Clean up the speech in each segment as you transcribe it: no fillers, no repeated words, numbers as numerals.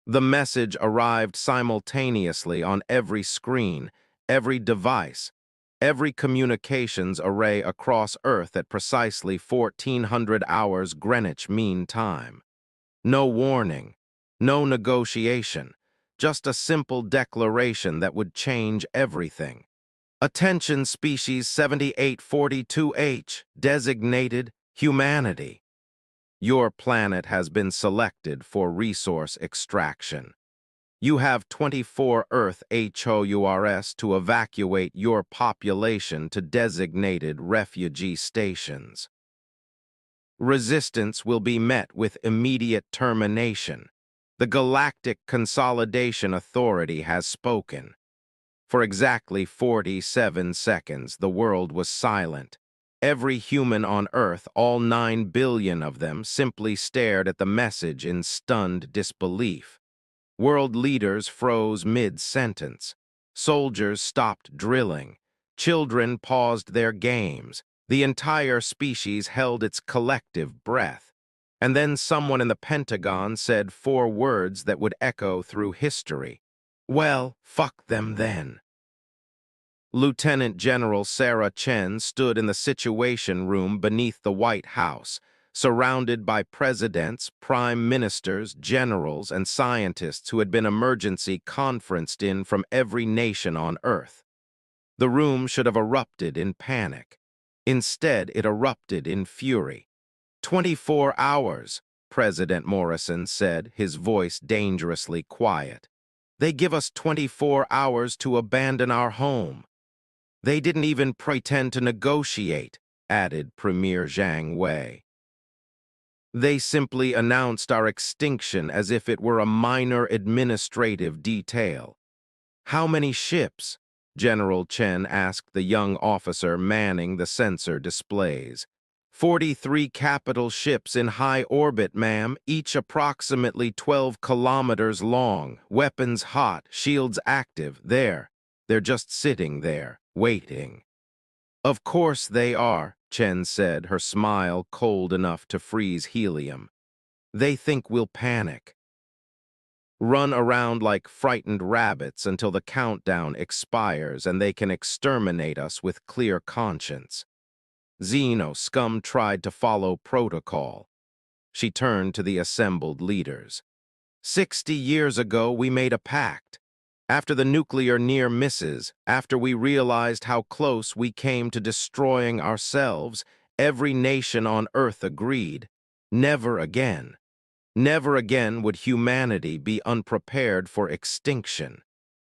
The message arrived simultaneously on every screen, every device, every communications array across Earth at precisely 1400 hours Greenwich Mean Time. No warning, no negotiation, just a simple declaration that would change everything. Attention species 7842H, designated humanity. Your planet has been selected for resource extraction. You have 24 Earth HOURS to evacuate your population to designated refugee stations. Resistance will be met with immediate termination. The Galactic Consolidation Authority has spoken. For exactly 47 seconds, the world was silent. Every human on Earth, all 9 billion of them, simply stared at the message in stunned disbelief. World leaders froze mid-sentence. Soldiers stopped drilling. Children paused their games. The entire species held its collective breath. And then someone in the Pentagon said 4 words that would echo through history. Well, fuck them then. Lieutenant General Sarah Chen stood in the Situation Room beneath the White House, surrounded by presidents, prime ministers, generals, and scientists who had been emergency conferenced in from every nation on Earth. The room should have erupted in panic. Instead, it erupted in fury. 24 hours, President Morrison said, his voice dangerously quiet. They give us 24 hours to abandon our home. They didn't even pretend to negotiate, added Premier Zhang Wei. They simply announced our extinction as if it were a minor administrative detail. How many ships? General Chen asked the young officer manning the sensor displays. 43 capital ships in high orbit, ma'am, each approximately 12 kilometers long, weapons hot, shields active. They're just sitting there, waiting. Of course they are, Chen said, her smile cold enough to freeze helium. They think we'll panic. Run around like frightened rabbits until the countdown expires and they can exterminate us with clear conscience. Xeno scum tried to follow protocol. She turned to the assembled leaders. 60 years ago, we made a pact. After the nuclear near misses, after we realized how close we came to destroying ourselves, every nation on Earth agreed. Never again. Never again would humanity be unprepared for extinction.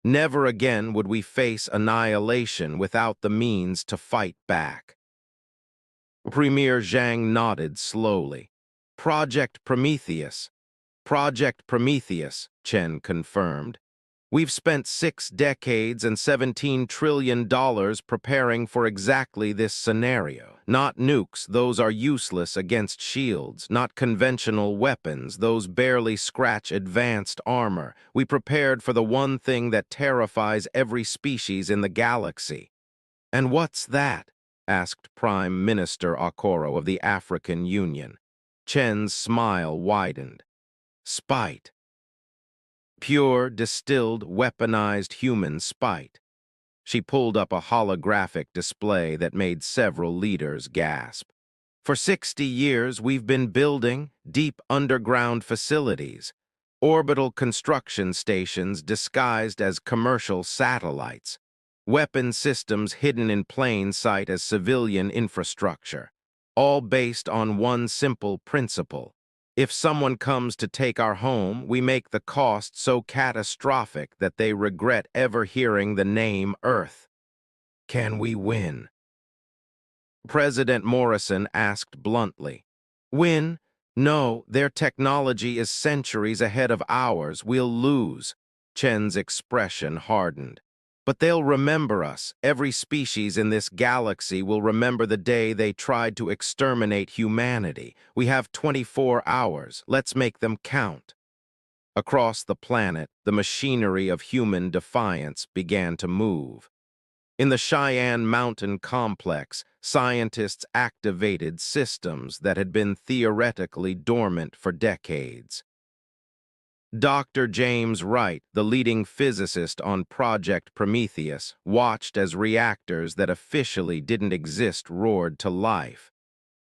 Never again would we face annihilation without the means to fight back. Premier Zhang nodded slowly. Project Prometheus. Project Prometheus, Chen confirmed. We've spent 6 decades and $17 trillion preparing for exactly this scenario. Not nukes, those are useless against shields. Not conventional weapons, those barely scratch advanced armor. We prepared for the one thing that terrifies every species in the galaxy. And what's that? Asked Prime Minister Okoro of the African Union. Chen's smile widened. Spite. Pure, distilled, weaponized human spite. She pulled up a holographic display that made several leaders gasp. For 60 years, we've been building deep underground facilities, orbital construction stations disguised as commercial satellites, weapon systems hidden in plain sight as civilian infrastructure, all based on one simple principle. If someone comes to take our home, we make the cost so catastrophic that they regret ever hearing the name Earth. Can we win? President Morrison asked bluntly. Win? No, their technology is centuries ahead of ours. We'll lose. Chen's expression hardened. But they'll remember us. Every species in this galaxy will remember the day they tried to exterminate humanity. We have 24 hours. Let's make them count. Across the planet, the machinery of human defiance began to move. In the Cheyenne Mountain complex, scientists activated systems that had been theoretically dormant for decades. Dr. James Wright, the leading physicist on Project Prometheus, watched as reactors that officially didn't exist roared to life.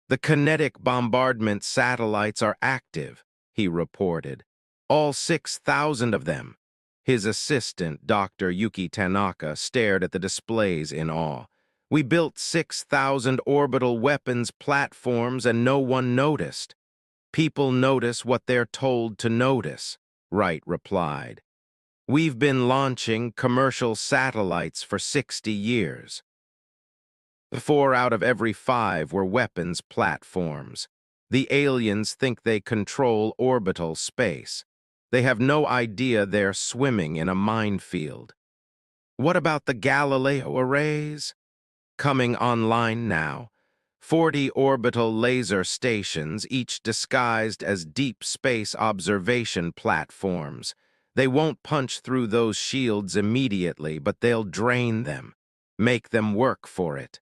"The kinetic bombardment satellites are active," he reported. "All 6,000 of them." His assistant, Dr. Yuki Tanaka, stared at the displays in awe. "We built 6,000 orbital weapons platforms and no one noticed." "People notice what they're told to notice," Wright replied. "We've been launching commercial satellites for 60 years. 4 out of every 5 were weapons platforms. The aliens think they control orbital space. They have no idea they're swimming in a minefield." "What about the Galileo arrays?" "Coming online now. 40 orbital laser stations, each disguised as deep space observation platforms. They won't punch through those shields immediately, but they'll drain them, make them work for it."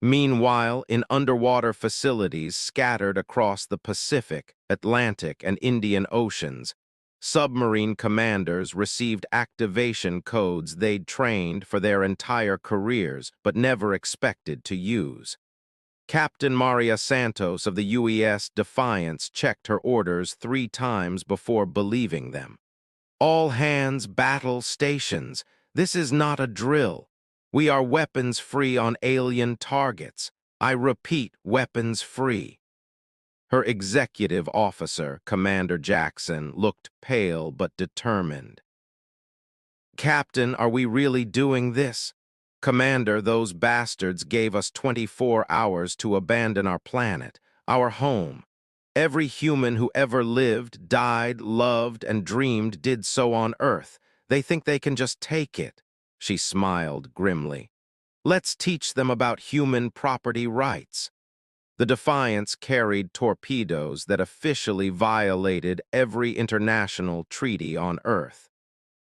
Meanwhile, in underwater facilities scattered across the Pacific, Atlantic, and Indian Oceans, submarine commanders received activation codes they'd trained for their entire careers but never expected to use. Captain Maria Santos of the UES Defiance checked her orders 3 times before believing them. "All hands battle stations. This is not a drill. We are weapons-free on alien targets. I repeat, weapons-free." Her executive officer, Commander Jackson, looked pale but determined. "Captain, are we really doing this?" "Commander, those bastards gave us 24 hours to abandon our planet, our home. Every human who ever lived, died, loved, and dreamed did so on Earth. They think they can just take it." She smiled grimly. "Let's teach them about human property rights." The Defiance carried torpedoes that officially violated every international treaty on Earth.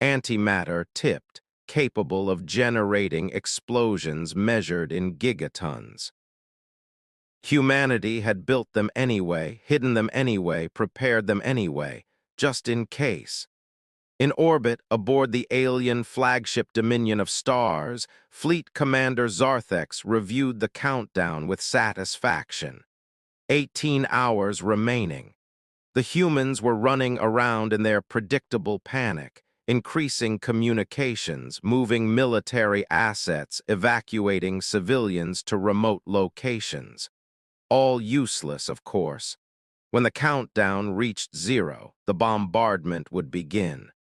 Antimatter tipped, capable of generating explosions measured in gigatons. Humanity had built them anyway, hidden them anyway, prepared them anyway, just in case. In orbit, aboard the alien flagship Dominion of Stars, Fleet Commander Zarthex reviewed the countdown with satisfaction. 18 hours remaining. The humans were running around in their predictable panic, increasing communications, moving military assets, evacuating civilians to remote locations. All useless, of course. When the countdown reached 0, the bombardment would begin.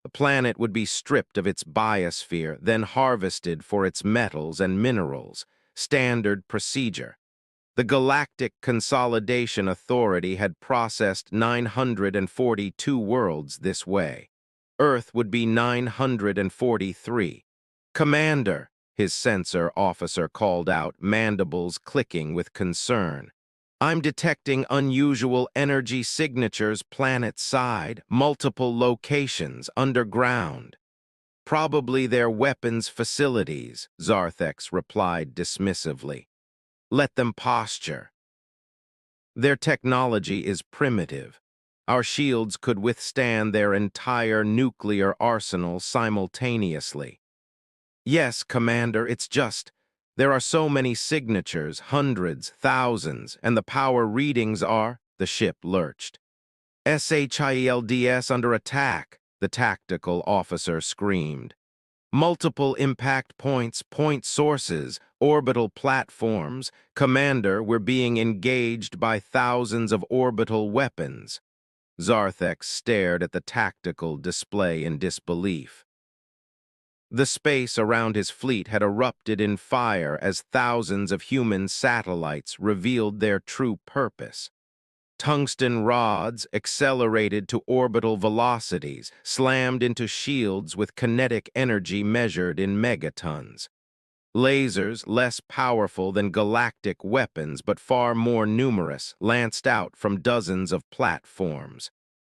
The planet would be stripped of its biosphere, then harvested for its metals and minerals. Standard procedure. The Galactic Consolidation Authority had processed 942 worlds this way. Earth would be 943. "Commander," his sensor officer called out, mandibles clicking with concern. "I'm detecting unusual energy signatures planet-side, multiple locations, underground." "Probably their weapons facilities," Zarthex replied dismissively. "Let them posture. Their technology is primitive. Our shields could withstand their entire nuclear arsenal simultaneously." "Yes, Commander, it's just, there are so many signatures, hundreds, thousands, and the power readings are—" The ship lurched. "SHIELDS under attack," the tactical officer screamed. "Multiple impact points, point sources, orbital platforms. Commander, we're being engaged by thousands of orbital weapons." Zarthex stared at the tactical display in disbelief. The space around his fleet had erupted in fire as thousands of human satellites revealed their true purpose. Tungsten rods, accelerated to orbital velocities, slammed into shields with kinetic energy measured in megatons. Lasers, less powerful than galactic weapons but far more numerous, lanced out from dozens of platforms.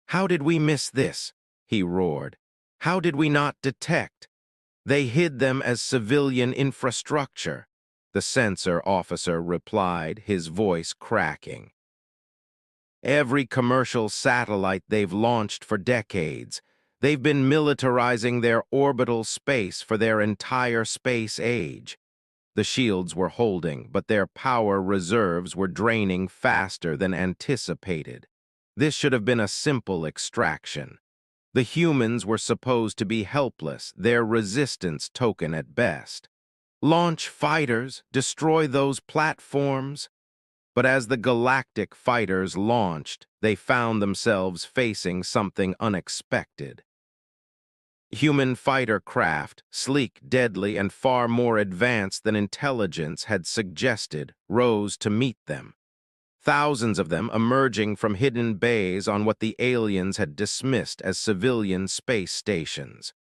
"How did we miss this?" he roared. "How did we not detect? They hid them as civilian infrastructure," the sensor officer replied, his voice cracking. Every commercial satellite they've launched for decades. They've been militarizing their orbital space for their entire space age. The shields were holding, but their power reserves were draining faster than anticipated. This should have been a simple extraction. The humans were supposed to be helpless, their resistance token at best. Launch fighters, destroy those platforms. But as the galactic fighters launched, they found themselves facing something unexpected. Human fighter craft, sleek, deadly, and far more advanced than intelligence had suggested, rose to meet them. Thousands of them emerging from hidden bays on what the aliens had dismissed as civilian space stations.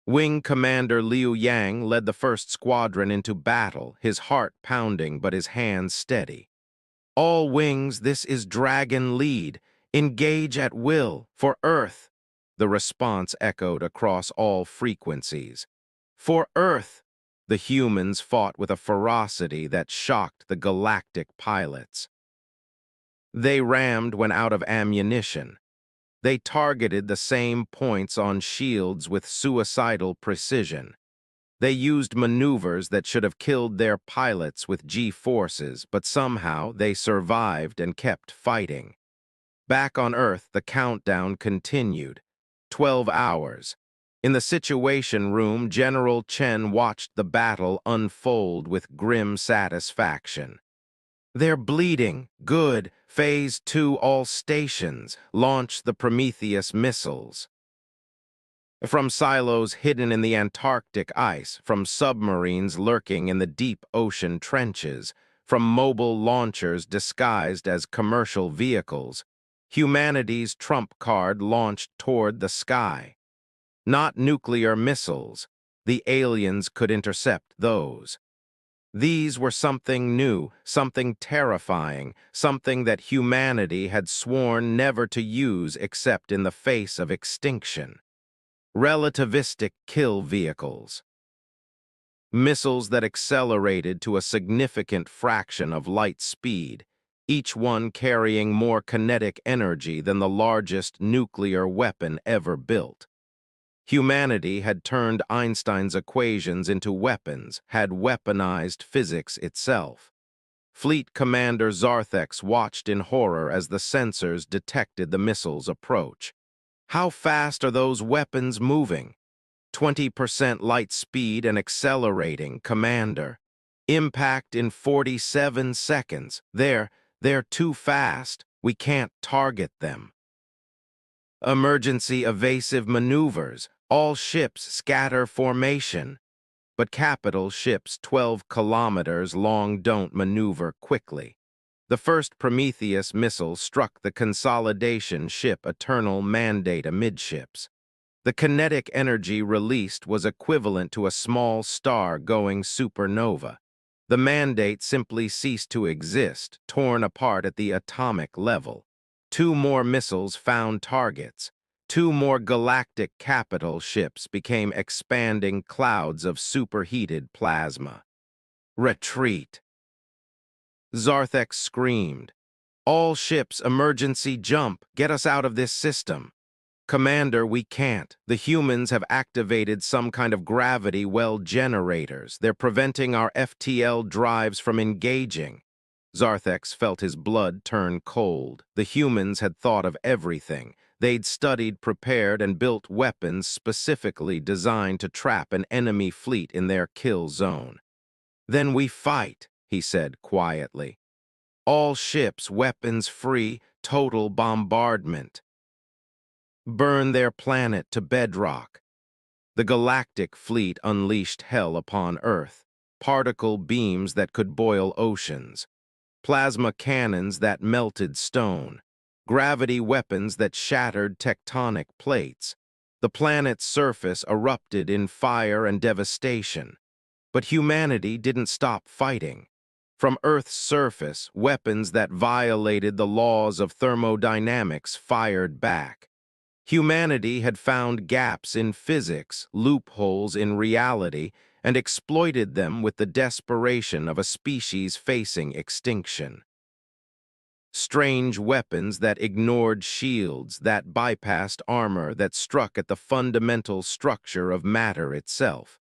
Wing Commander Liu Yang led the first squadron into battle, his heart pounding but his hands steady. All wings, this is Dragon Lead. Engage at will, for Earth. The response echoed across all frequencies. For Earth, the humans fought with a ferocity that shocked the galactic pilots. They rammed when out of ammunition. They targeted the same points on shields with suicidal precision. They used maneuvers that should have killed their pilots with G-forces, but somehow they survived and kept fighting. Back on Earth, the countdown continued. 12 hours. In the Situation Room, General Chen watched the battle unfold with grim satisfaction. They're bleeding. Good. Phase 2, all stations. Launch the Prometheus missiles. From silos hidden in the Antarctic ice, from submarines lurking in the deep ocean trenches, from mobile launchers disguised as commercial vehicles, humanity's trump card launched toward the sky. Not nuclear missiles. The aliens could intercept those. These were something new, something terrifying, something that humanity had sworn never to use except in the face of extinction. Relativistic kill vehicles. Missiles that accelerated to a significant fraction of light speed, each one carrying more kinetic energy than the largest nuclear weapon ever built. Humanity had turned Einstein's equations into weapons, had weaponized physics itself. Fleet Commander Zarthex watched in horror as the sensors detected the missiles' approach. How fast are those weapons moving? 20% light speed and accelerating, Commander. Impact in 47 seconds. They're too fast. We can't target them. Emergency evasive maneuvers. All ships scatter formation. But capital ships 12 kilometers long don't maneuver quickly. The first Prometheus missile struck the consolidation ship Eternal Mandate amidships. The kinetic energy released was equivalent to a small star going supernova. The Mandate simply ceased to exist, torn apart at the atomic level. 2 more missiles found targets. 2 more galactic capital ships became expanding clouds of superheated plasma. Retreat. Zarthex screamed. All ships, emergency jump. Get us out of this system. Commander, we can't. The humans have activated some kind of gravity well generators. They're preventing our FTL drives from engaging. Zarthex felt his blood turn cold. The humans had thought of everything. They'd studied, prepared, and built weapons specifically designed to trap an enemy fleet in their kill zone. Then we fight, he said quietly. All ships, weapons free, total bombardment. Burn their planet to bedrock. The galactic fleet unleashed hell upon Earth. Particle beams that could boil oceans. Plasma cannons that melted stone. Gravity weapons that shattered tectonic plates. The planet's surface erupted in fire and devastation. But humanity didn't stop fighting. From Earth's surface, weapons that violated the laws of thermodynamics fired back. Humanity had found gaps in physics, loopholes in reality, and exploited them with the desperation of a species facing extinction. Strange weapons that ignored shields, that bypassed armor, that struck at the fundamental structure of matter itself.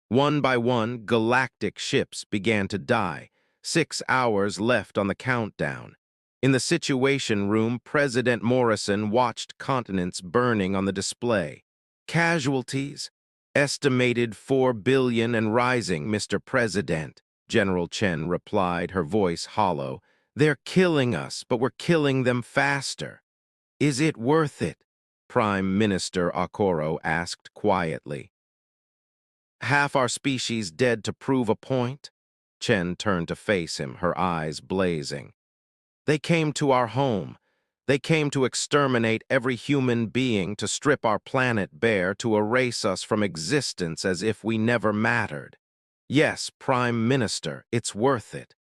One by one, galactic ships began to die. 6 hours left on the countdown. In the Situation Room, President Morrison watched continents burning on the display. Casualties? Estimated 4 billion and rising, Mr. President, General Chen replied, her voice hollow. They're killing us, but we're killing them faster. Is it worth it? Prime Minister Okoro asked quietly. Half our species dead to prove a point? Chen turned to face him, her eyes blazing. They came to our home. They came to exterminate every human being, to strip our planet bare, to erase us from existence as if we never mattered. Yes, Prime Minister, it's worth it.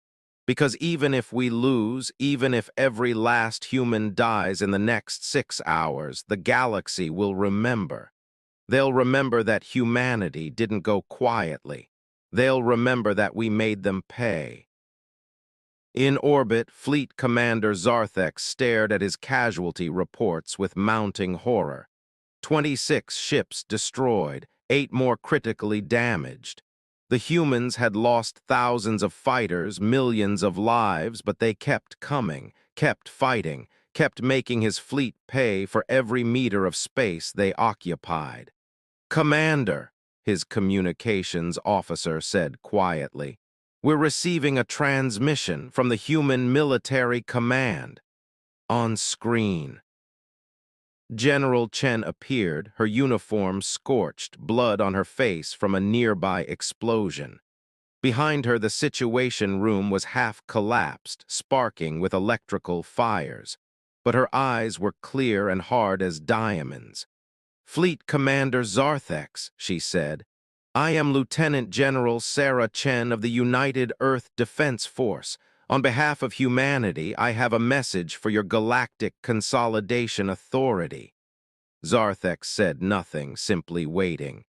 Because even if we lose, even if every last human dies in the next 6 hours, the galaxy will remember. They'll remember that humanity didn't go quietly. They'll remember that we made them pay. In orbit, Fleet Commander Zarthex stared at his casualty reports with mounting horror. 26 ships destroyed, 8 more critically damaged. The humans had lost thousands of fighters, millions of lives, but they kept coming, kept fighting, kept making his fleet pay for every meter of space they occupied. Commander, his communications officer said quietly, we're receiving a transmission from the human military command. On screen. General Chen appeared, her uniform scorched, blood on her face from a nearby explosion. Behind her, the Situation Room was half collapsed, sparking with electrical fires, but her eyes were clear and hard as diamonds. Fleet Commander Zarthex, she said, I am Lieutenant General Sarah Chen of the United Earth Defense Force. On behalf of humanity, I have a message for your Galactic Consolidation Authority. Zarthex said nothing, simply waiting.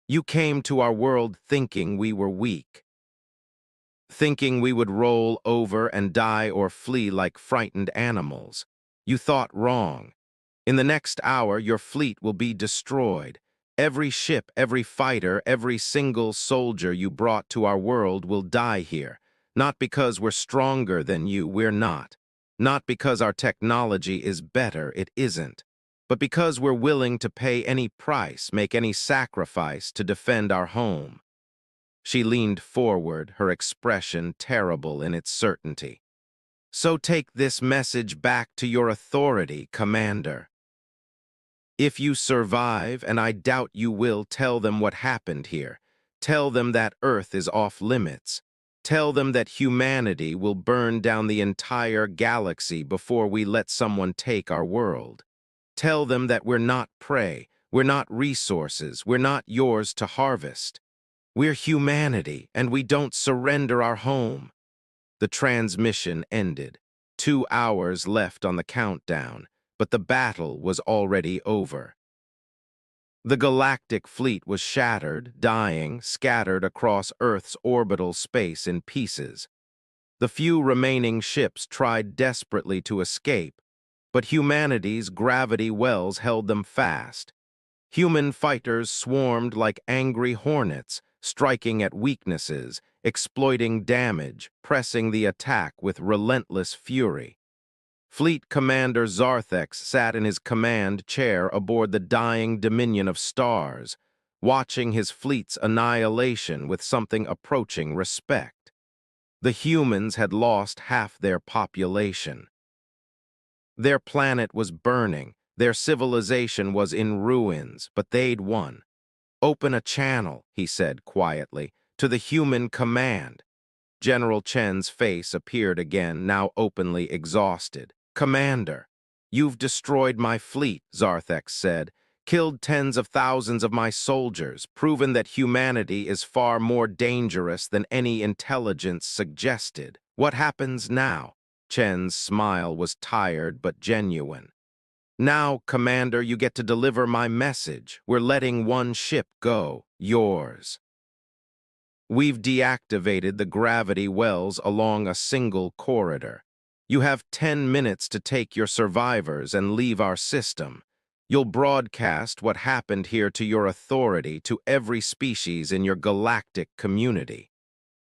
You came to our world thinking we were weak. Thinking we would roll over and die or flee like frightened animals. You thought wrong. In the next hour, your fleet will be destroyed. Every ship, every fighter, every single soldier you brought to our world will die here. Not because we're stronger than you, we're not. Not because our technology is better, it isn't. But because we're willing to pay any price, make any sacrifice to defend our home. She leaned forward, her expression terrible in its certainty. So take this message back to your authority, Commander. If you survive, and I doubt you will, tell them what happened here. Tell them that Earth is off limits. Tell them that humanity will burn down the entire galaxy before we let someone take our world. Tell them that we're not prey, we're not resources, we're not yours to harvest. We're humanity, and we don't surrender our home. The transmission ended. 2 hours left on the countdown, but the battle was already over. The galactic fleet was shattered, dying, scattered across Earth's orbital space in pieces. The few remaining ships tried desperately to escape, but humanity's gravity wells held them fast. Human fighters swarmed like angry hornets, striking at weaknesses, exploiting damage, pressing the attack with relentless fury. Fleet Commander Zarthex sat in his command chair aboard the dying Dominion of Stars, watching his fleet's annihilation with something approaching respect. The humans had lost half their population. Their planet was burning, their civilization was in ruins, but they'd won. Open a channel, he said quietly, to the human command. General Chen's face appeared again, now openly exhausted. Commander, you've destroyed my fleet, Zarthex said, killed tens of thousands of my soldiers, proven that humanity is far more dangerous than any intelligence suggested. What happens now? Chen's smile was tired but genuine. Now, Commander, you get to deliver my message. We're letting one ship go, yours. We've deactivated the gravity wells along a single corridor. You have 10 minutes to take your survivors and leave our system. You'll broadcast what happened here to your authority to every species in your galactic community.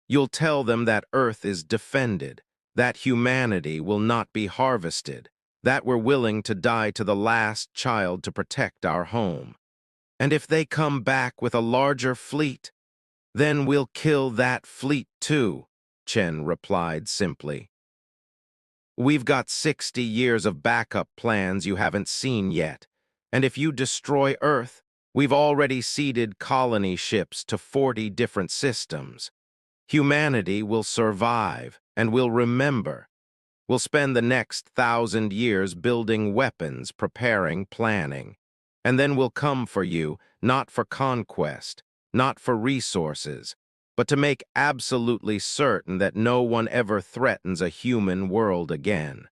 You'll tell them that Earth is defended, that humanity will not be harvested, that we're willing to die to the last child to protect our home. And if they come back with a larger fleet, then we'll kill that fleet too, Chen replied simply. We've got 60 years of backup plans you haven't seen yet, and if you destroy Earth, we've already seeded colony ships to 40 different systems. Humanity will survive and will remember. We'll spend the next 1,000 years building weapons, preparing, planning. And then we'll come for you, not for conquest, not for resources, but to make absolutely certain that no one ever threatens a human world again.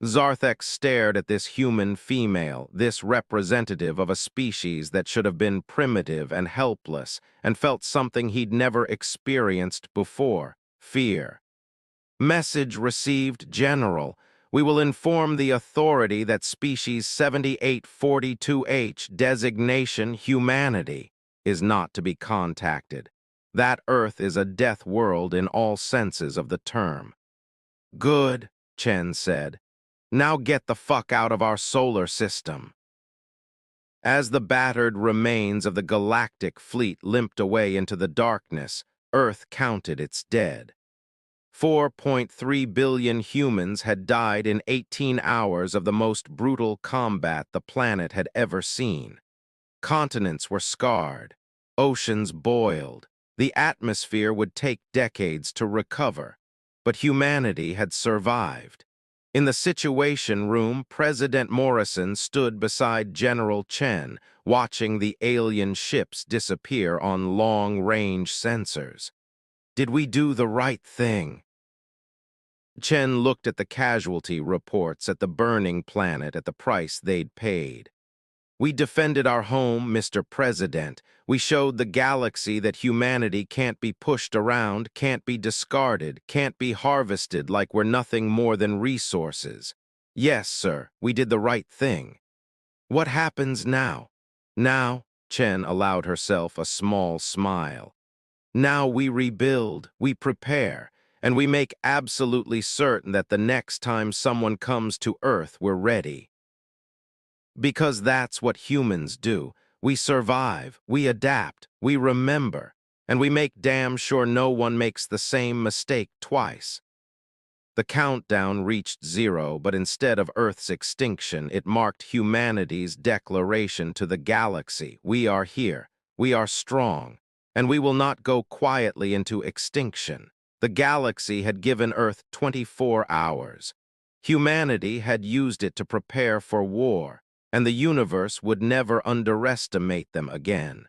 Zarthek stared at this human female, this representative of a species that should have been primitive and helpless, and felt something he'd never experienced before: fear. Message received, General. We will inform the authority that species 7842H, designation humanity, is not to be contacted. That Earth is a death world in all senses of the term. Good, Chen said. Now get the fuck out of our solar system. As the battered remains of the galactic fleet limped away into the darkness, Earth counted its dead. 4.3 billion humans had died in 18 hours of the most brutal combat the planet had ever seen. Continents were scarred, oceans boiled, the atmosphere would take decades to recover, but humanity had survived. In the Situation Room, President Morrison stood beside General Chen, watching the alien ships disappear on long-range sensors. Did we do the right thing? Chen looked at the casualty reports, at the burning planet, at the price they'd paid. We defended our home, Mr. President. We showed the galaxy that humanity can't be pushed around, can't be discarded, can't be harvested like we're nothing more than resources. Yes, sir, we did the right thing. What happens now? Now, Chen allowed herself a small smile. Now we rebuild, we prepare, and we make absolutely certain that the next time someone comes to Earth, we're ready. Because that's what humans do. We survive, we adapt, we remember, and we make damn sure no one makes the same mistake twice. The countdown reached 0, but instead of Earth's extinction, it marked humanity's declaration to the galaxy. We are here, we are strong, and we will not go quietly into extinction. The galaxy had given Earth 24 hours. Humanity had used it to prepare for war, and the universe would never underestimate them again.